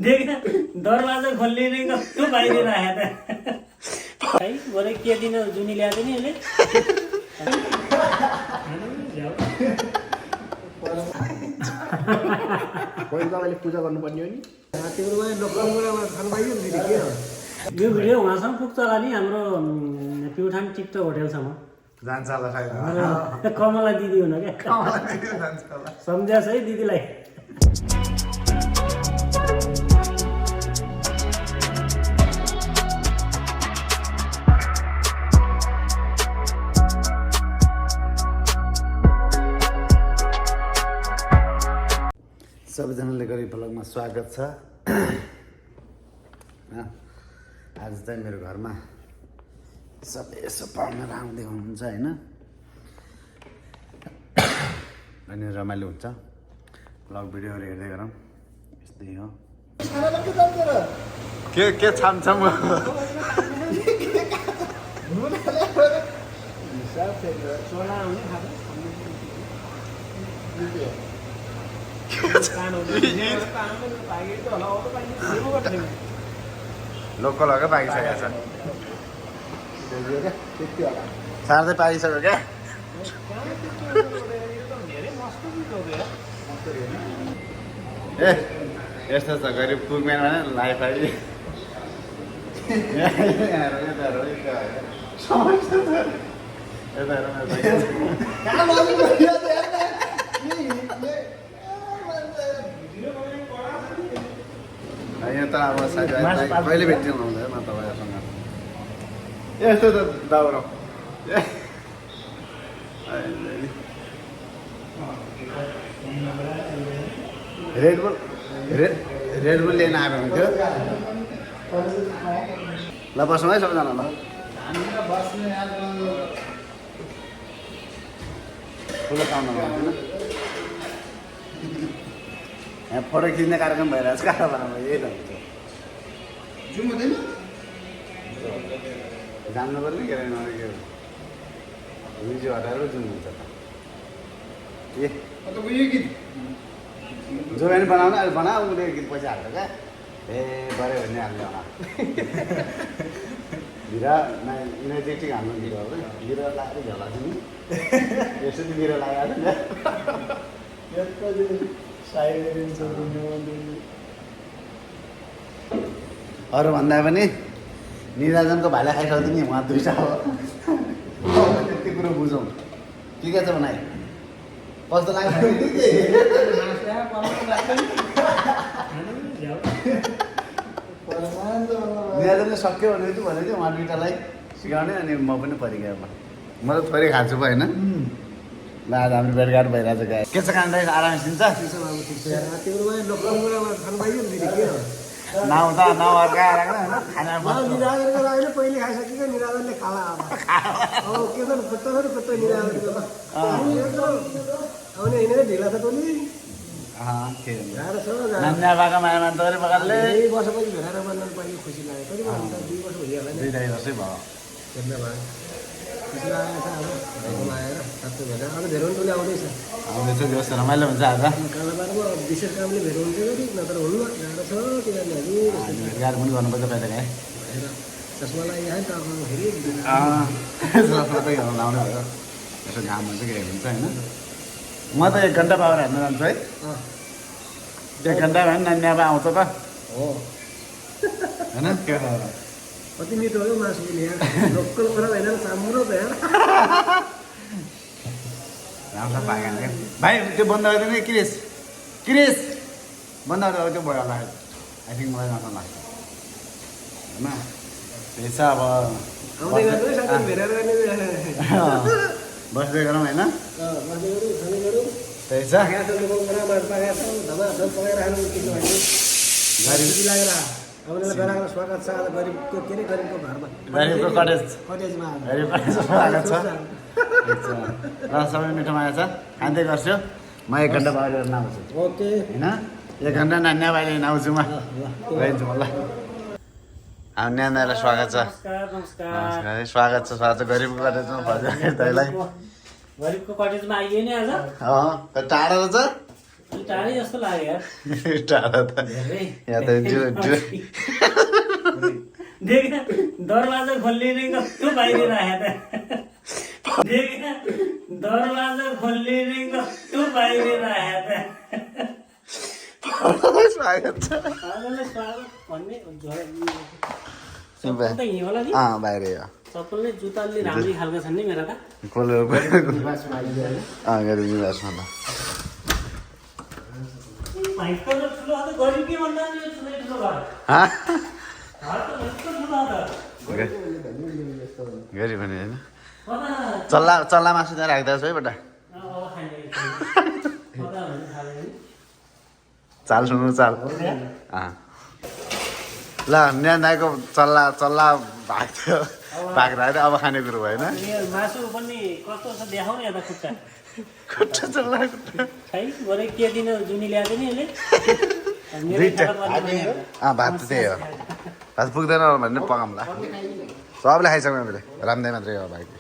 दरवाजा खोल्ने नै कस्तो बाहिर आयो त है भरे के दिन जुनी ल्याएको नि अहिले तपाईँले पूजा गर्नुपर्ने हो नि यो भिडियो उहाँसम्म पुग्छ होला नि हाम्रो प्युठान टिकटक होटेलसम्म जान्छ होला सायद कमला दिदी हुन क्या सम्झ्याछ है दिदीलाई सबैजनाले गरी भ्लगमा स्वागत छ आज चाहिँ मेरो घरमा सबै यसो पाहुनाहरू आउँदै हुनुहुन्छ होइन अनि रमाइलो हुन्छ भ्लग भिडियोहरू हेर्दै गरौँ यस्तै हो के छामछाम लोकल हो क्या पाकिसकेको छ सार्दै पाकिसक्यो क्या ए यस्तो छ गरिब कुकम्यान भने लाइफ अहिले यहाँ त अब साथी कहिले भेट्नु हुँदैन म तपाईँहरूसँग यस्तो त दाउरो रेडबुल लिन आएको हुन्थ्यो ल बसौँ है सबैजना ल ठुलो पाउनु हुँदैन यहाँ फोटो खिच्ने कार्यक्रम भइरहेको छ कारोबारमा यही त हुन्छ जान्नु पर्ने के के भिडियो हटाएर जुम हुन्छ त जो पनि बनाउनु अहिले बनाऊ उसले गीत पैसा हाल्छ क्या ए गऱ्यो भने हाल्ने होला भिरा इनर्जेटिक हाम्रो भिडियो हो भिडियो लाग्दै झोला छ नि यसरी भिडियो लगाएको अरू भन्दा पनि निराजनको भाइलाई खाइसक्थ्यो नि उहाँ दुईवटा हो त्यति कुरो बुझौँ के छ बनाए कस्तो लाग्छ निराजनले सक्यो भने चाहिँ भनेको थियो उहाँ दुइटालाई सिकाउने अनि म पनि परिगएँ म त थोरै खान्छु पो होइन ल आज हाम्रो भेटघाट भइरहेको छ गाई के छ काण्ड आराम सिन्छ नआउँदा नअर्काएर होइन खाना निराजनको लागि पहिले खाइसकेको निराजनले खाला अब के छ खुट्टा खुट्टा निराजनको आउने होइन ढिला छ टोली नान्या बाका माया मान्छे बगालले 2 वर्षपछि भेटेर बन्न पहिले खुसी लाग्यो कति वर्ष 2 वर्ष भइहाल्यो नि 2 वर्षै भयो खुसी लागेको छ अब आएर साथै भेटेर अब धेरै टोली आउँदैछ आउँदैछ दिवस रमाइलो हुन्छ आज कालाबारमा विशेष कामले भेट हुन्छ कि नत्र हुनु गाह्रो छ तिनीहरूले भेटघाट पनि गर्नुपर्छ पहिला क्या चस्मा लगाइ त अब फेरि चस्मा त लाउनु भयो यसो घाम हुन्छ के हुन्छ होइन म त 1 घन्टा पावर हाल्न जान्छु है 1 घन्टा भयो भने नानी आउँछ त हो होइन के कति मिठो हो मासु पनि यहाँ लोकल कुरा होइन राम्रो त यार राम्रो पाएन क्या भाइ त्यो बन्द गरिदिनु नि क्रिस क्रिस बन्द गरेर त्यो भयो होला आई थिङ्क मलाई नसन लाग्छ होइन त्यही छ अब आउँदै गर्नु साथी भेटेर बस्दै गरौँ होइन बस्दै गरौँ खाने गरौँ त्यही छ गराएर स्वागत छ आज गरिबको के अरे गरिबको घरमा गरिबको कटेजमा गरिबको स्वागत छ र सबै मिठो माया छ खाँदै गर्छु म 1 घन्टा बाद नआउँछु ओके होइन 1 घन्टा नानी भाइले नआउँछु म रहन्छु ल हाम्रो नानीलाई स्वागत छ नमस्कार स्वागत छ गरिबको कटेजमा भन्छ दाइलाई गरिबको कटेजमा आइए नि आज टाढो छ अलि टाढै जस्तो लाग्यो यार टाढा त धेरै यहाँ त देख दरवाजा खोलिने कस्तो बाहिर आयो त देख दरवाजा खोलिने कस्तो बाहिर आयो त स्वागत छ आजलाई स्वागत भन्ने चप्पल त हिँड होला नि बाहिर हो चप्पल नै जुत्ता अलि राम्रै खालको छन् नि मेरो त गरी निवासमा ल भाइको त ठुलो हो त गरिब के भन्दा नि यो ठुलै ठुलो घर हाँ? घर त यस्तो ठुलो हो त गरी भने होइन कता चल्ला मासु त्यहाँ राख्दैछ है बेटा अब खाने कता भन्ने थाल्यो नि चाल सुन्नु चाल ल न्यान दाइको चल्ला भाग थियो भाग राख्दै अब खानेकुरो भएन यो मासु पनि कस्तो छ देखाउनु यता खुट्टा खुट्टा चल्ला खुट्टा खै भरे के दिन जुनी ल्याएको नि यसले दुईटा भात त त्यही हो भात पुग्दैन भने पकाउँला सबले खाइसक्नु हामीले रामदाई मात्रै हो भाइको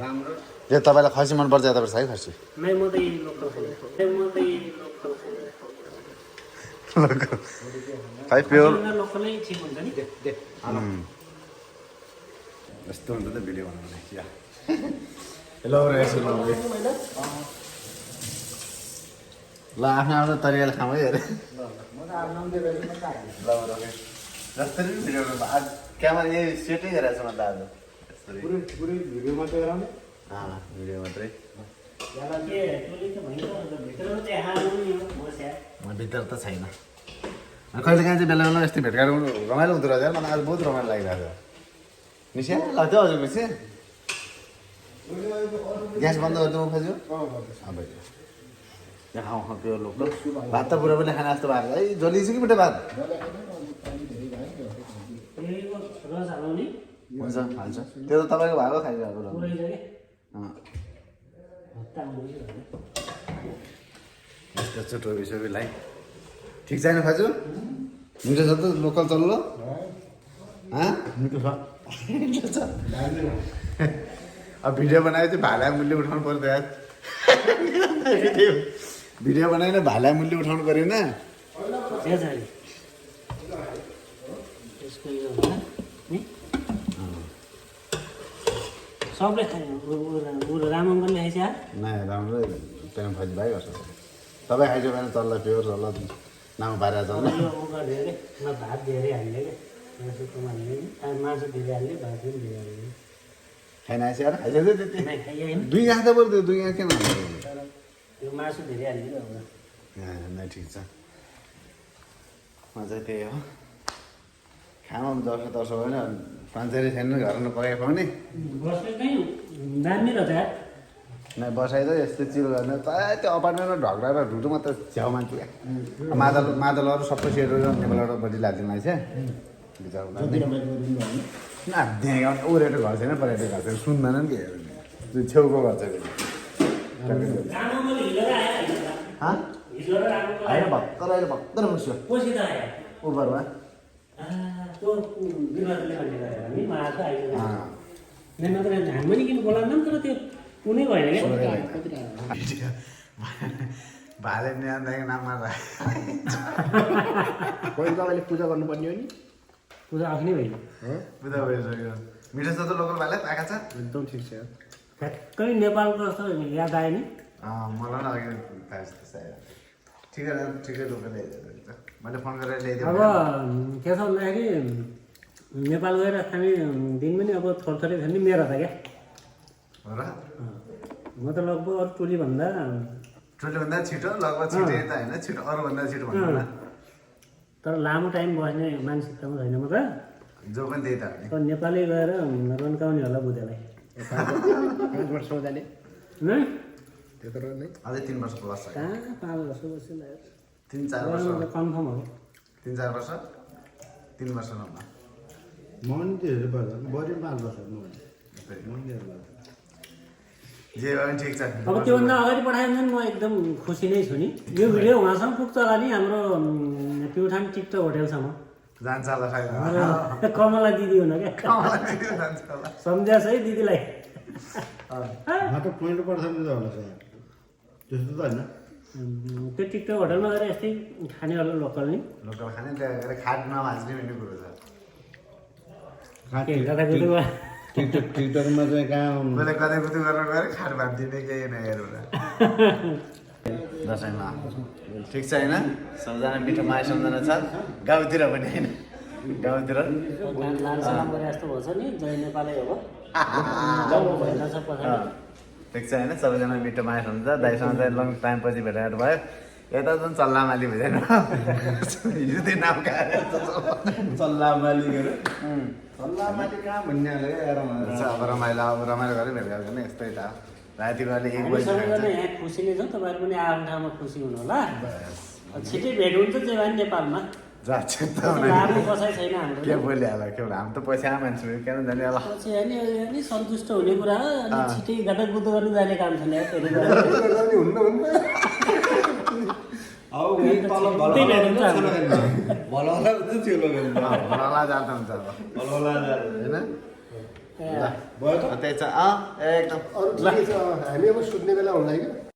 राम्रो यो तपाईँलाई खसी मनपर्छ या तपाईँ है खसी नै म त यही लोकल खाने म त यही लोकल खै प्योर लोकलै ठिक हुन्छ नि यस्तो हुन्छ त भिडियो बनाउनु या ल ल आफ्नो आफ्नो तरिकाले खाउँ है अरे जस्तै भिडियो आज क्यामेरा यही सेटै गरेको छ म त आज पुरै भिडियो मात्रै गराउने भिडियो मात्रै के टोली त भइन्छ भित्र देखाउनु नि बस्या म भित्र त छैन कहिले काहीँ चाहिँ बेला बेला यस्तो भेटघाट गर्नु रमाइलो हुँदो रहेछ मलाई आज बहुत रमाइलो लागिरहेको छ मिसिया लाग्थ्यो हजुर मिसिया ग्यास बन्द गरिदिउँ खोज्यो खाउँ खाउँ त्यो लोक भात त पुरा पनि खाना जस्तो भएको छ है जलिन्छ कि बेटा भात रस हाल्नु हुन्छ हाल्छ त्यो त तपाईँको भएको खाइरहेको पुरै छ कि अँ हप्ता आउनु यस्तो टोपी सोपीलाई ठिक छैन खाजु मिठो छ त लोकल चल्लो मिठो छ अब भिडियो बनायो चाहिँ भाला मूल्य उठाउनु पर्यो यार भिडियो बनायो भने भाला मूल्य उठाउनु पऱ्यो न त्यसको यो होला नि सबले खायो रामङ्गलले खाइछ नै राम्रो प्रेम फजी भाइ गर्छ तपाईँ खाइसक्यो भने चल्ला प्योर चल्ला नाम बाहिर चल्ला यो उ गर्थ्यो अरे न भात धेरै हाल्ने क्या मासु कम हाल्ने मासु धेरै हाल्ने भात पनि धेरै हाल्ने खाइन आएछ यार खाइसक्यो त्यति नै खाइयो होइन दुई गाँस त बरु दुई गाँस किन हाल्नु यो मासु धेरै हालिदिनु अब नै ठिक छ मजा त्यही हो खामा दर्शक दर्शक होइन फ्रान्सेरी छैन घरमा पकाइ खुवाउने बस्ने कहीँ दामी रहेछ यार नै बसाइ त यस्तै चिल गर्ने त्यो अपार्टमेन्टमा ढक्रा र ढुटो मात्र छ्याउ मान्छे क्या मादलहरू सबै सेयर नेपालबाट बढी लाग्दैन रहेछ त्यहाँ ओरेटो घर छैन पर्यटक घर छैन सुन्दैनन् कि त्यो छेउको घर छ रामङ्गल हिजो आयो हिजो र रामङ्गल होइन भत्तर बस्यो कोसित आयो उबरमा त्यो बिरुवाले भनेर हामी आएको आइज नै मात्र हामी पनि किन बोलाउँदा तर त्यो कुनै भएन क्या भाले न्यान्दाको नाममा पहिले तपाईँले पूजा गर्नुपर्ने हो नि पूजा आफ्नै भइयो पूजा भइसक्यो मिठो छ त लोकल भाले पाएको छ एकदम ठिक छ ठ्याक्कै नेपालको जस्तो याद आयो नि मलाई पनि अघि थाहा जस्तो ठिकै लोकल ल्याइदिएको मैले फोन गरेर ल्याइदिएँ अब के छ भन्दाखेरि नेपाल गएर खाने दिन पनि अब थोरै खाने मेरो त क्या र म त लगभग अरू टोलीभन्दा टोलीभन्दा छिटो लगभग छिटै त होइन छिटो अरूभन्दा छिटो भन्नु तर लामो टाइम बस्ने मानसिकतामा छैन म त जो पनि त्यही त हो नि तर नेपालै गएर रन्काउने होला बुधेलाई 5 वर्ष जाने त्यत्रो नै अझै 3 वर्ष प्लस छ कहाँ 5 वर्ष बस्यो 3-4 वर्ष कन्फर्म हो 3-4 वर्ष 3 वर्ष नभए मन्दिरहरू पर्दा बढी 5 वर्ष मन्दिरहरू जे भए पनि ठिक छ अब त्योभन्दा अगाडि पठायो भने म एकदम खुसी नै छु नि यो भिडियो उहाँसम्म पुग्छ होला नि हाम्रो प्युठान टिकटक होटेलसम्म जान्छ होला सायद कमला दिदी हुन क्या जान्छ होला सम्झ्यास है दिदीलाई म त 20% त होला सर त्यस्तो त होइन त्यो टिकटक होटलमा गएर यस्तै खाने होला लोकल नि लोकल खाने त्यहाँ गएर खाट नभाज्ने भन्ने कुरो छ के जताकतै गयो। टिकटकमा चाहिँ कहाँ मैले कतै कुतै गर्न गएर खाट भाँचिदिने केही नहेरौँ दसैँमा ठिक छ होइन सम्झना मिठो माया सम्झना छ गाउँतिर पनि होइन गाउँतिर लालसाला गरे जस्तो भएछ नि जय नेपालै हो गाउँको भइरहेको छ पछाडि ठिक छ होइन सबैजना मिठो माया सम्झन्छ दाइसँग चाहिँ लङ टाइम पछि भेटाएर भयो यता झन् चल्लामाली भइँदैन हिजो त्यो नाम खाएर चल्लामाली गरे चल्लामाली कहाँ भन्ने अब रमाइलो गरेर भेटेर गर्ने यस्तै त रातिको अहिले 1 बजी सबैजना यहाँ खुसी नै छ तपाईँहरू पनि आफ्नो ठाउँमा खुसी हुनु होला छिटै भेट हुन्छ चाहिँ भाइ नेपालमा जान्छ त लामो बसाइ छैन हाम्रो के बोलिहाल्ला के होला हामी त पैसा मान्छे किन जाने होला पछि अनि सन्तुष्ट हुने कुरा हो अनि छिटै गटगुतो गर्नु जाने काम छैन यार फेरि गएर। होला जान्छ हुन्छ अब होइन ए, त्यही छ एकदम अरू ठिकै छ हामी अब सुत्ने बेला हुँदैन क्या